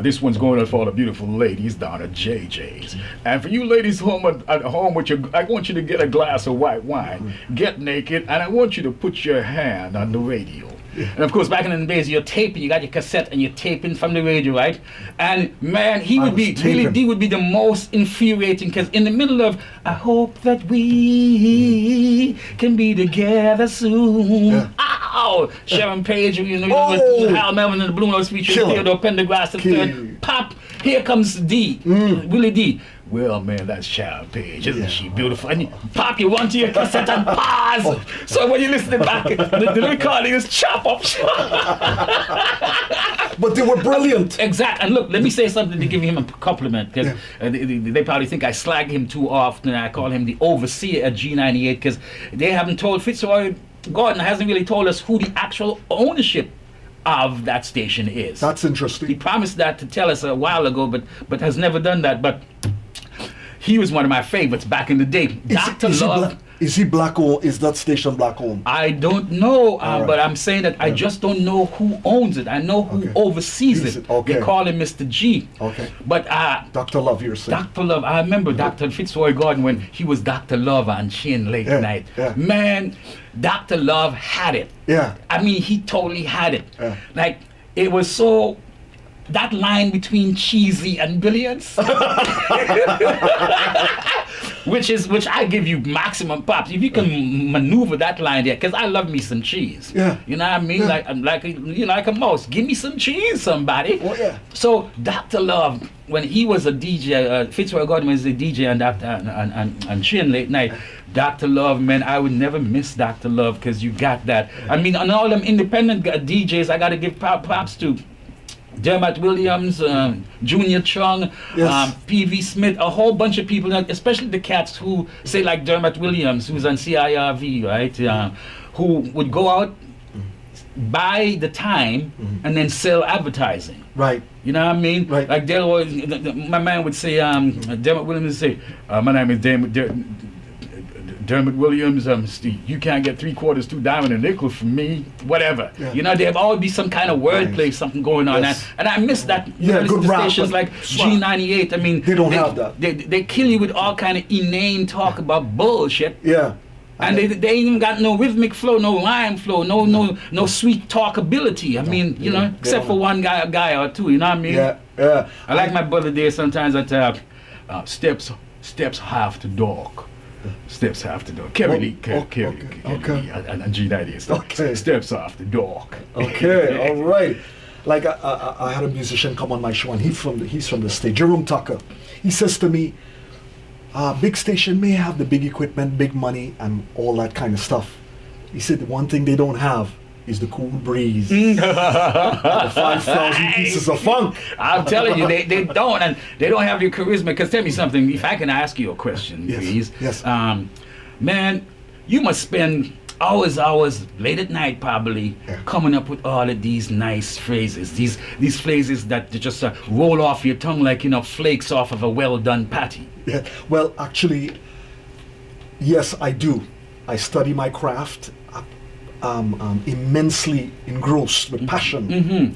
"This one's going out for all the beautiful ladies down at JJ's, and for you ladies home at home with your, I want you to get a glass of white wine, get naked, and I want you to put your hand on the radio." And of course, back in the days, you're taping, you got your cassette and you're taping from the radio, right? And man, Willie D would be the most infuriating, because in the middle of, I hope that we can be together soon. Ow! Sharon Page, with Hal Melvin and the Blue Notes featuring Theodore Pendergrass the third. Pop! Here comes D, Willie D. Well, man, that's Sharon Page, isn't she beautiful? And you pop, you want to your cassette and pause. So when you listen back, the recording is chop up. But they were brilliant. Exactly. And look, let me say something to give him a compliment, because they probably think I slag him too often. I call him the overseer at G98, because they haven't told Fitzroy Gordon hasn't really told us who the actual ownership of that station is. That's interesting. He promised that to tell us a while ago, but has never done that. But he was one of my favorites back in the day. Dr. Love. Is he black or is that station black owned? I don't know, but I'm saying that I just don't know who owns it. I know who oversees it. They call him Mr. G. But Dr. Love, you're saying? Dr. Love, I remember Dr. Fitzroy Gordon when he was Dr. Love on Chin late night. Man, Dr. Love had it. I mean, he totally had it. Like, it was so... That line between cheesy and billions, which I give you maximum props if you can maneuver that line there, because I love me some cheese. You know what I mean? Like a mouse. Give me some cheese, somebody. So Dr. Love, when he was a DJ, Fitzroy Gordon was a DJ on Chin late night. Dr. Love, man, I would never miss Dr. Love, because you got that. I mean, on all them independent DJs, I got to give props to. Dermot Williams, Junior Chung, P.V. Smith, a whole bunch of people, especially the cats who say like Dermot Williams, who's on CIRV, right? Who would go out, buy the time, and then sell advertising. Right. You know what I mean? Right. Like my man would say, Dermot Williams would say, my name is Dermot Williams, Steve, you can't get 2 diamond and nickel from me, whatever. You know, there'll always be some kind of wordplay, something going on. And I miss that. Good rap, stations like G98, I mean, they don't have that. They kill you with all kind of inane talk about bullshit. And they ain't even got no rhythmic flow, no rhyme flow, no sweet talkability. I mean, you know, except for one guy or two, you know what I mean? I like my brother there sometimes that steps half the dog. Steps off the door. Kerry Lee, and G98 steps off the dog. All right. Like I had a musician come on my show, and he's from the state, Jerome Tucker. He says to me, big station may have the big equipment, big money, and all that kind of stuff. He said the one thing they don't have is the Koolbreeze. The 5,000 pieces of funk. I'm telling you, they don't, and they don't have your charisma. Because tell me something, if I can ask you a question, please. Yes. Man, you must spend hours late at night probably coming up with all of these nice phrases, these phrases that just roll off your tongue like, you know, flakes off of a well-done patty. Well, actually, yes, I do. I study my craft. Immensely engrossed with passion.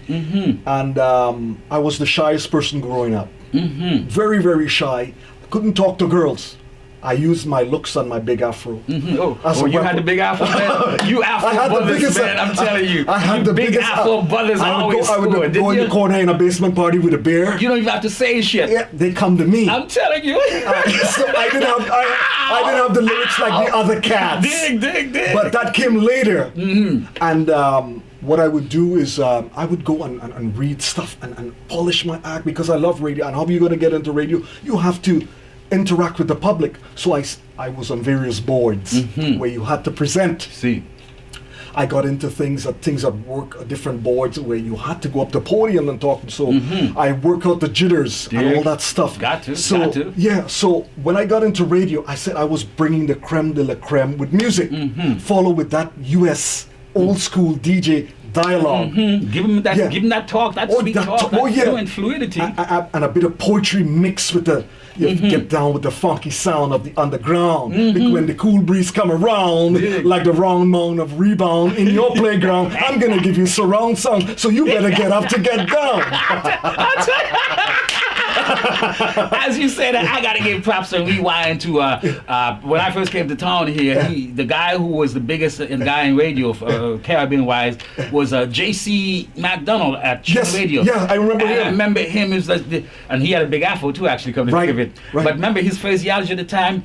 And I was the shyest person growing up. Very, very shy. Couldn't talk to girls. I used my looks and my big afro. You had the big afro, man? You afro brothers, man, I'm telling you. I had the big afro brothers always I would go in the corner in a basement party with a beer. You don't even have to say shit. They come to me. I'm telling you. So I didn't have the lyrics like the other cats. Dig. But that came later. And what I would do is I would go and read stuff and polish my act, because I love radio. And how are you going to get into radio? You have to interact with the public. So I was on various boards where you had to present. See. I got into things at work, different boards where you had to go up the podium and talk. So I work out the jitters and all that stuff. Got to. Yeah, so when I got into radio, I said I was bringing the creme de la creme with music. Follow with that US old school DJ dialogue. Give him that talk, that sweet talk, that fluidity. And a bit of poetry mixed with the, you get down with the funky sound of the underground. Because when the Koolbreeze come around, like the wrong amount of rebound in your playground, I'm going to give you surround sound, so you better get up to get down. As you said, I got to give props and rewind to when I first came to town here. The guy who was the biggest guy in radio, Caribbean-wise, was J.C. McDonald at Radio. Yeah, I remember him. I remember him. And he had a big afro too, actually, come to think of it. Right. But remember his phraseology at the time?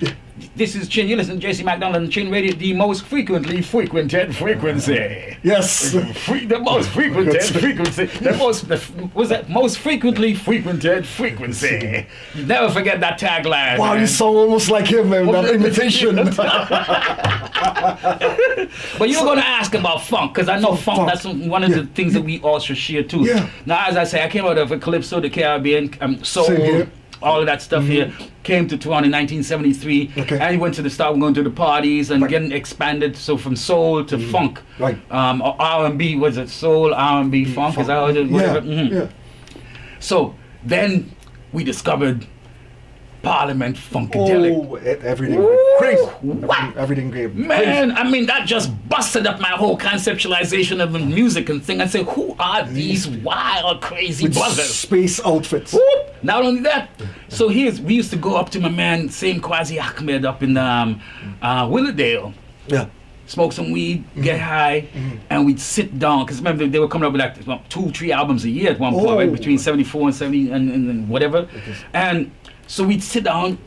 This is Chin. You listen to J.C. McDonald on Chin Radio, the most frequently frequented frequency. Yes. The most frequented frequency. Most frequently frequented frequency. You never forget that tagline. Wow, man. you sound almost like him, man, that imitation. But you're going to ask about funk, because I know funk, that's one of the things that we all should share too. Yeah. Now, as I say, I came out of a Calypso, the Caribbean, soul, all of that stuff here. Came to Toronto in 1973, and he went to going to the parties and getting expanded. So from soul to funk, R&B, was it soul, R&B, funk? Is that how it is? Whatever. So then we discovered Parliament Funkadelic. Everything crazy. What? Everything great. Man, I mean, that just busted up my whole conceptualization of the music and thing. I said, who are these wild, crazy brothers? Space outfits. Whoop. Not only that, so we used to go up to my man, same Quasi Ahmed up in Willowdale. Yeah. Smoke some weed, get high, and we'd sit down. Because remember, they were coming up with like 2-3 albums a year at one point, right? Between 74 and 70 and whatever. And so we'd sit down,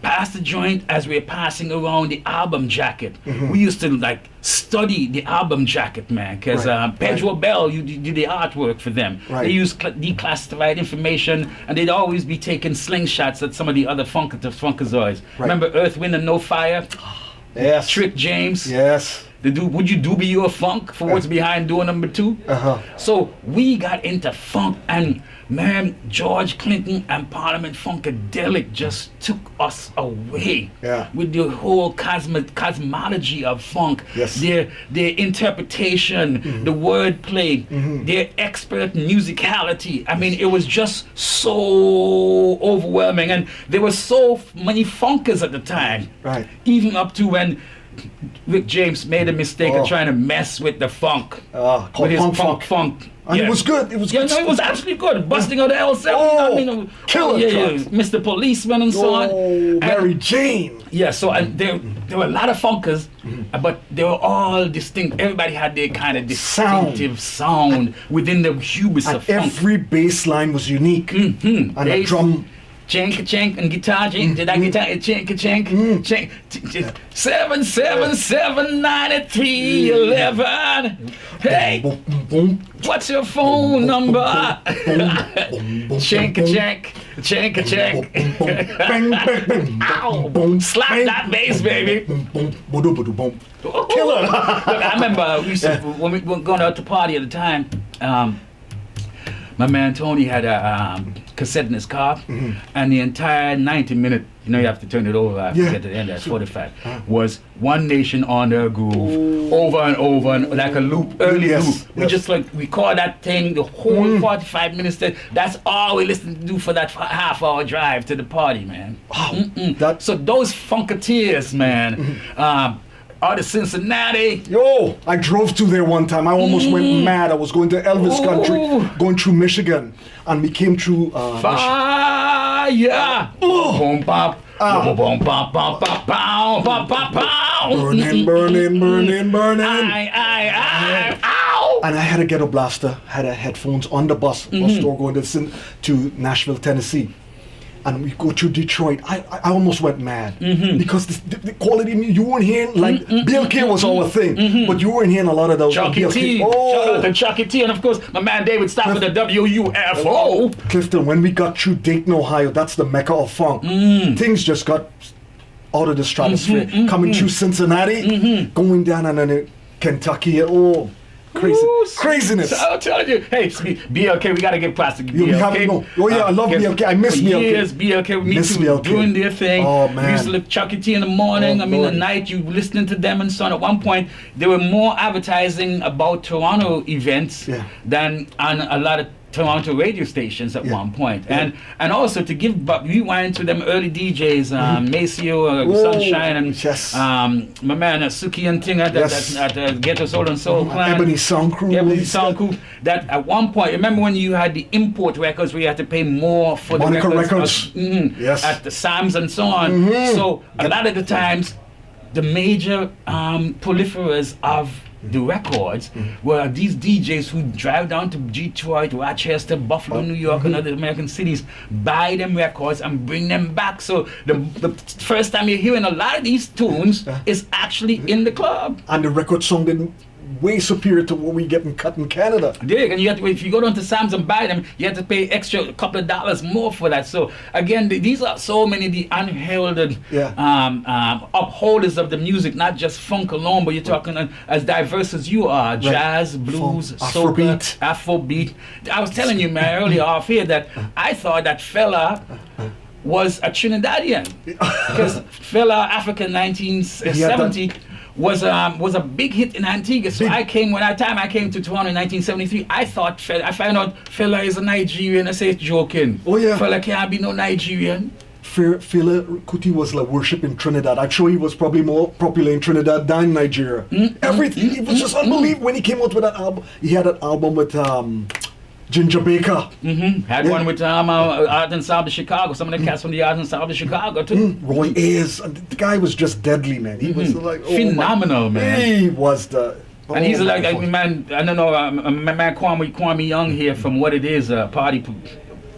pass the joint as we were passing around the album jacket. We used to like study the album jacket, man, because Pedro Bell, you did the artwork for them. They used declassified information, and they'd always be taking slingshots at some of the other funkazoids. Remember Earth, Wind and No Fire? Yes. Trick James? Yes. Would you do be your funk for what's behind door number 2? So we got into funk, and man, George Clinton and Parliament Funkadelic just took us away with the whole cosmology of funk, their interpretation, the wordplay, their expert musicality. I mean, it was just so overwhelming, and there were so many funkers at the time, even up to when Rick James made a mistake of trying to mess with the funk, with his funk. And it was good. It was good. No, it was absolutely good. Busting out the L7. Killer Mr. Policeman and so on. Mary Jane. Yeah, so and there were a lot of funkers, but they were all distinct. Everybody had their kind of distinctive sound within the hubris of funk. Every bass line was unique. And a drum. Chank and guitar, did I guitar? Chank. 7779311. Hey, what's your phone number? Chank. Ow! Slap that bass, baby. Killer. I remember when we were going out to party at the time. My man Tony had a cassette in his car, and the entire 90-minute, you have to turn it over after you get to the end, that's 45, was One Nation on the Groove, over and over, and like a loop, early loop. We just we call that thing the whole 45 minutes. That's all we listened to do for that half-hour drive to the party, man. So those Funketeers, man. Out of Cincinnati. Yo, I drove to there one time. I almost went mad. I was going to Elvis country, going through Michigan, and we came through fire. Boom, bop. Boom, bop, bop, bop, bow, bop, bop, bow. Burning. Ow. And I had a ghetto blaster, had headphones on the bus store going to Nashville, Tennessee. and we go to Detroit. I almost went mad because the quality you weren't hearing like BLK was our thing, but you weren't hearing a lot of those. Chucky T. Shout out to Chucky T, and of course my man David stopped with the WUFO. Clifton, when we got through Dayton, Ohio, that's the mecca of funk. Things just got out of the stratosphere. Coming through Cincinnati, going down and then Kentucky. Oh. Craziness. So I'm telling you, hey, BLK, we gotta give plastic. BLK. I love BLK. I miss BLK. Years, BLK, me too, BLK. Doing their thing. Oh man, we used to look Chucky T in the morning. The night you listening to them and so on. At one point, there were more advertising about Toronto events than on a lot of Toronto radio stations at one point. And also to give rewind to them early DJs, Maceo, Sunshine, and my man Suki and Ting at Ghetto Soul and Soul Clan. Ebony Sound Crew. That at one point, remember when you had the import records where you had to pay more for Monica the records? At the Sam's and so on. So a lot of the times, the major proliferers of the records were these DJs who drive down to Detroit, Rochester, Buffalo, New York, and other American cities, buy them records and bring them back. So the first time you're hearing a lot of these tunes is actually in the club. And the record sounded way superior to what we get in cut in Canada. Dig, and you have to, if you go down to Sam's and buy them, you have to pay extra a couple of dollars more for that. So again, these are so many the unheralded upholders of the music, not just funk alone, but you're talking as diverse as you are, jazz, blues, soca, Afrobeat. I was telling you, man, earlier off here that I thought that fella was a Trinidadian because fella African 1970 was a big hit in Antigua. So I came when I came to Toronto in 1973. I found out fella is a Nigerian. I say it's joking. Oh yeah, fella can't be no Nigerian. Fela Kuti was like worship in Trinidad. I'm sure he was probably more popular in Trinidad than Nigeria. Everything, it was just unbelievable when he came out with that album. He had an album with Ginger Baker. Had one with Art Ensemble Chicago. Some of the cats from the Art Ensemble Chicago too. Roy Ayers. The guy was just deadly, man. He was like phenomenal, man. He was the. And he's like, man, I don't know, my man Kwame Young here from What It Is, party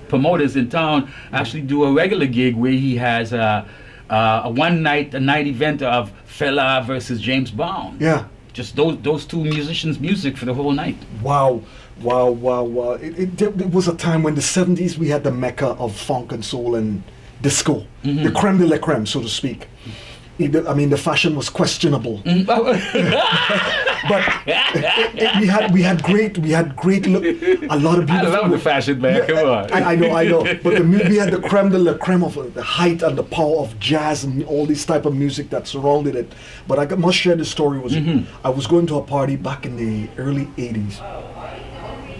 promoters in town, actually do a regular gig where he has a night event of Fela versus James Brown. Yeah. Just those two musicians' music for the whole night. Wow. It was a time when the 70s we had the mecca of funk and soul and disco. The creme de la creme, so to speak. I mean, the fashion was questionable, but we had great look. A lot of beautiful. I love the fashion, man. Come on. I know. But we had the creme de la creme of the height and the power of jazz and all this type of music that surrounded it. But I must share this story. I was going to a party back in the early '80s,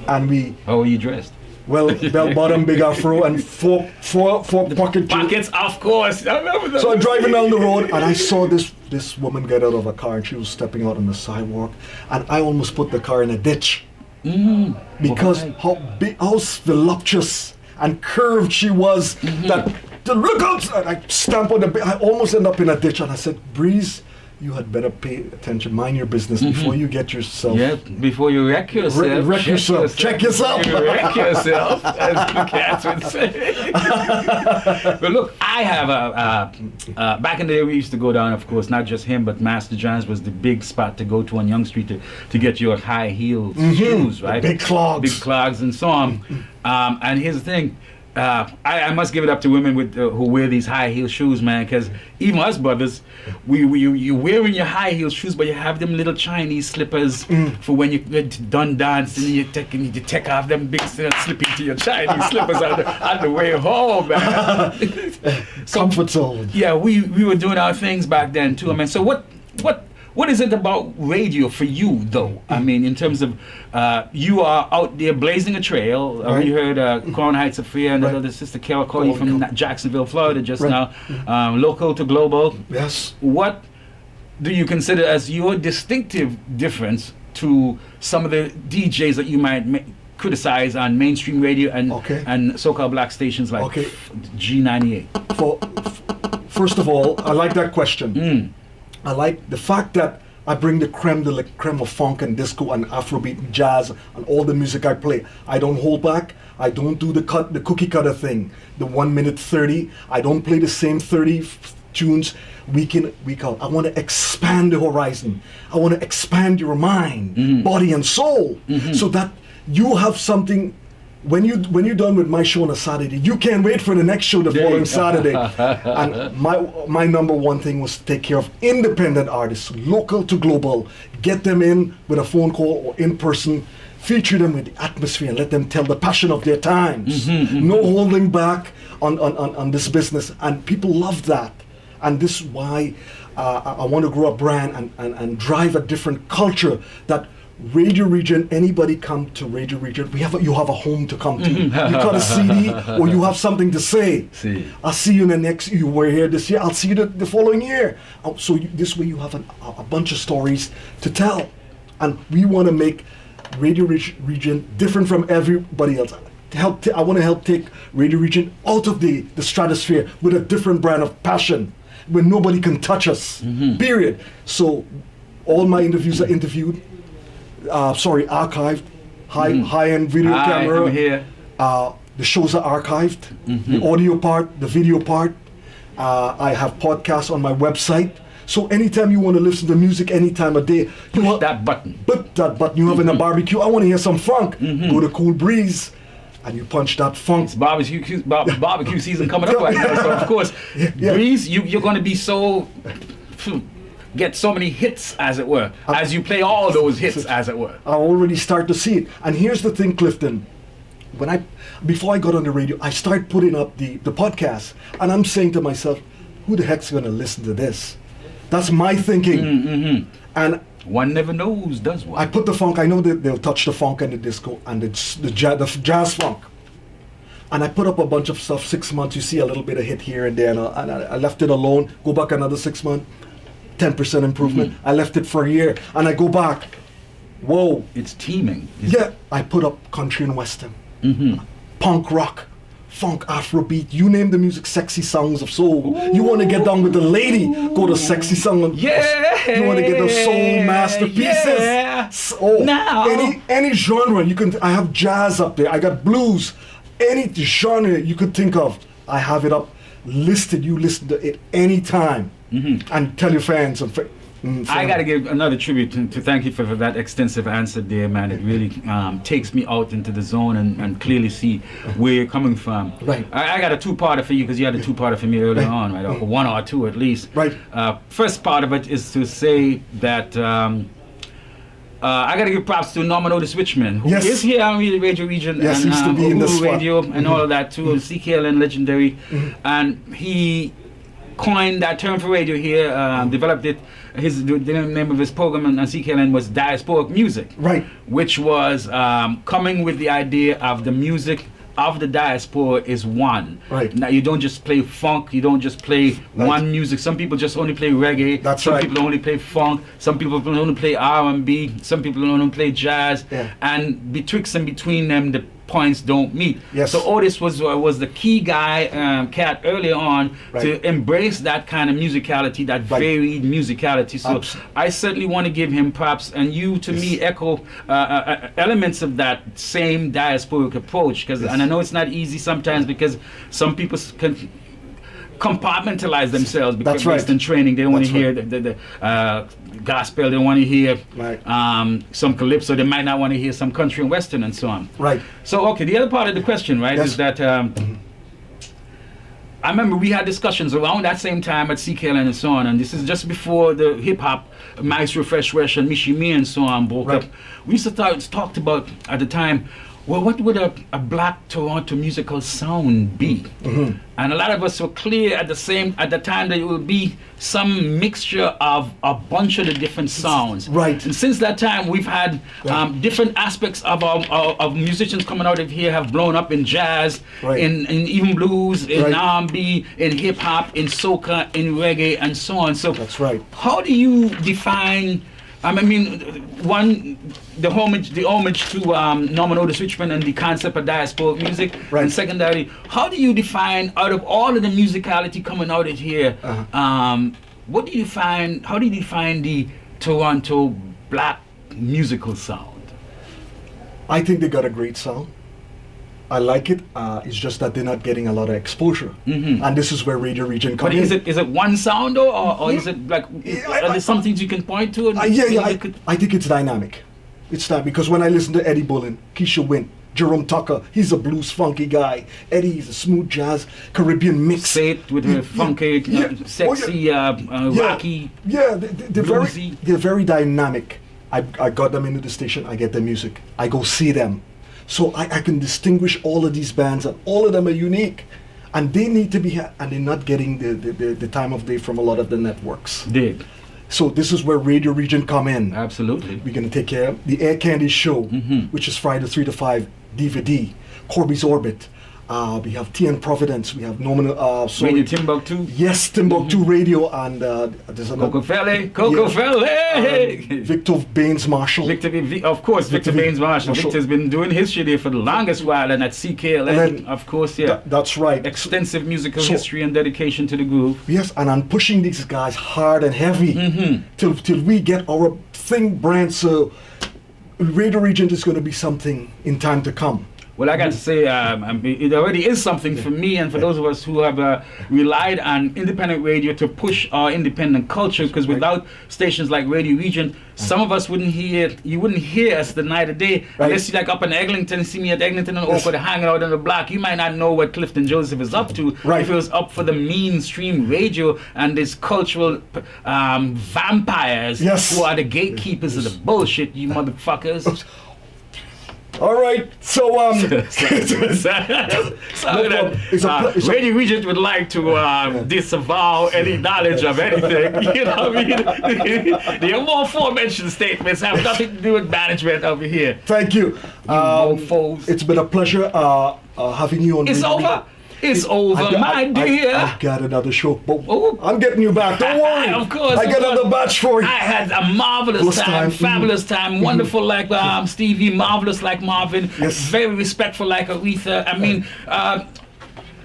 and we. How were you dressed? Well, bell bottom, big afro, and four pockets, of course. I remember that. So I'm driving down the road, and I saw this woman get out of a car, and she was stepping out on the sidewalk, and I almost put the car in a ditch because how voluptuous and curved she was. That the look out! And I stamped on I almost end up in a ditch, and I said, "Breeze, you had better pay attention, mind your business before you get yourself." Yeah, before you wreck yourself. Check yourself. Wreck yourself, as the cats would say. But look, I have back in the day we used to go down, of course, not just him, but Master John's was the big spot to go to on Yonge Street to get your high heeled shoes, right? The big clogs and so on. And here's the thing. I must give it up to women who wear these high heel shoes, man, because even us brothers, you wearing your high heel shoes, but you have them little Chinese slippers for when you're done dancing, and you take off them big slip into your Chinese slippers on the way home, man. Comfort zone. Yeah, we were doing our things back then too. I mean, so what is it about radio for you, though? I mean, in terms of you are out there blazing a trail. Right. We heard Crown Heights Affair and another sister Carol call you from Jacksonville, Florida just now. Local to global. Yes. What do you consider as your distinctive difference to some of the DJs that you might criticize on mainstream radio and so-called black stations like G98? First of all, I like that question. I like the fact that I bring the creme de la creme of funk and disco and Afrobeat and jazz and all the music I play. I don't hold back. I don't do the cookie cutter thing, the 1 minute 30. I don't play the same 30 tunes week in, week out. I want to expand the horizon. I want to expand your mind, body and soul, so that you have something. When you're done with my show on a Saturday, you can't wait for the next show the following Saturday. And my number one thing was to take care of independent artists, local to global. Get them in with a phone call or in person. Feature them with the atmosphere and let them tell the passion of their times. No holding back on this business. And people love that. And this is why I want to grow a brand and drive a different culture that Radioregent, anybody come to Radioregent, you have a home to come to. You got a CD or you have something to say. I'll see you in the next, you were here this year, I'll see you the following year. So this way you have a bunch of stories to tell. And we want to make Radioregent different from everybody else. I want to help take Radioregent out of the stratosphere with a different brand of passion where nobody can touch us, period. So all my interviews are archived, high-end video camera. I'm here. The shows are archived, the audio part, the video part. I have podcasts on my website. So anytime you want to listen to music any time of day, push that button. Put that button. You have in a barbecue, I want to hear some funk. Go to Koolbreeze and you punch that funk. It's barbecue season coming up right now. So of course, Breeze, you're going to be so... get so many hits, as it were, as you play all those hits, as it were. I already start to see it. And here's the thing, Clifton. Before I got on the radio, I start putting up the podcast, and I'm saying to myself, who the heck's going to listen to this? That's my thinking. And one never knows, does one? I put the funk. I know that they'll touch the funk and the disco and the jazz funk. And I put up a bunch of stuff. 6 months, you see a little bit of hit here and there, and I left it alone. Go back another 6 months. 10% improvement. I left it for a year and I go back. Whoa. It's teeming. I put up country and western, punk rock, funk, Afrobeat, you name the music, sexy songs of soul. Ooh. You want to get down with the lady, go to sexy song. You want to get those soul masterpieces. Now. Any genre you can. I have jazz up there. I got blues. Any genre you could think of, I have it up listed. You listen to it anytime. And tell your fans. I got to give another tribute to thank you for that extensive answer there, man. It really takes me out into the zone and clearly see where you're coming from. Right. I got a two-parter for you because you had a two-parter for me earlier on, right? Or one or two at least. Right. First part of it is to say that I got to give props to Norman Otis Richmond, who is here on Radioregent and used to be in the radio spot. and all of that too. CKLN legendary, and he coined that term for radio here, developed it. The name of his program on CKLN was Diasporic Music, right? Which was coming with the idea of the music of the diaspora is one. Right. Now you don't just play funk, you don't just play one music. Some people just only play reggae. Some people only play funk. Some people only play R&B. Some people only play jazz. Yeah. And betwixt and between them, the points don't meet. Yes. So Otis was the key guy, cat earlier on to embrace that kind of musicality, that varied musicality. So I certainly want to give him props, and you to me echo elements of that same diasporic approach. And I know it's not easy sometimes because some people can compartmentalize themselves because based on training. They don't want to hear the gospel, they want to hear some calypso, they might not want to hear some country and western and so on. Right. So okay, the other part of the question, is that I remember we had discussions around that same time at CKLN and so on, and this is just before the hip-hop Maestro Fresh Wesh and Michi Me and so on broke up. We used to talked about at the time, well, what would a black Toronto musical sound be? And a lot of us were clear at the time that it would be some mixture of a bunch of the different sounds. Right. And since that time, we've had different aspects of musicians coming out of here have blown up in jazz, in even blues, in R&B, in hip hop, in soca, in reggae, and so on. So that's right. How do you define? I mean, one, the homage to Norman Otis Richmond and the concept of diasporic music, and secondary, how do you define, out of all of the musicality coming out of here, what do you find? How do you define the Toronto black musical sound? I think they got a great sound. I like it. It's just that they're not getting a lot of exposure, and this is where Radioregent comes in. But is it one sound or is it like are there some things you can point to? I think it's dynamic. It's that because when I listen to Eddie Bullen, Keisha Wint, Jerome Tucker, he's a blues funky guy. Eddie is a smooth jazz Caribbean mix. Say it with a funky, sexy, rocky. Yeah, they're very dynamic. I got them into the station. I get their music. I go see them. So I can distinguish all of these bands, and all of them are unique, and they need to be, and they're not getting the time of day from a lot of the networks. Dig. So this is where Radioregent come in. Absolutely. We're gonna take care of the Air Candy Show, which is Friday 3 to 5 DVD, Koolbreeze Orbit. We have TN Providence. We have Nominal. Radio Timbuktu. Yes, Timbuktu Radio, and there's another. Coco Fele. Victor Baines Marshall. Of course, Victor Baines Marshall. Victor's been doing history there for the longest while, and at CKLN, of course, that's right. Extensive musical history and dedication to the groove. Yes, and I'm pushing these guys hard and heavy till we get our thing brand. So Radioregent is going to be something in time to come. Well, I got to say, it already is something for me and for those of us who have relied on independent radio to push our independent culture. Because without stations like Radioregent, some of us wouldn't hear us the night or day. Unless you're like up in Eglinton, see me at Eglinton and Oakwood hanging out on the block, you might not know what Clifton Joseph is up to. If it was up for the mainstream radio and these cultural vampires who are the gatekeepers of the bullshit, you motherfuckers. All right, so Radioregent would like to disavow any knowledge of anything. You know what I mean? The aforementioned statements have nothing to do with management over here. Thank you. It's been a pleasure having you on. It's over. It's over, my dear. I've got another show, but I'm getting you back. Don't worry. Of course. I got another batch for you. I had a marvelous time, fabulous time, wonderful like Stevie, marvelous like Marvin, very respectful like Aretha. I mean,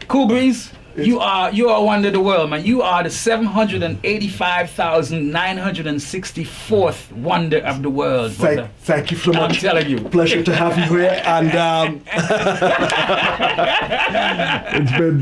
Koolbreeze, you are wonder of the world, man. You are the 785,964th wonder of the world. Thank you so much. I'm telling you. Pleasure to have you here, and it's been.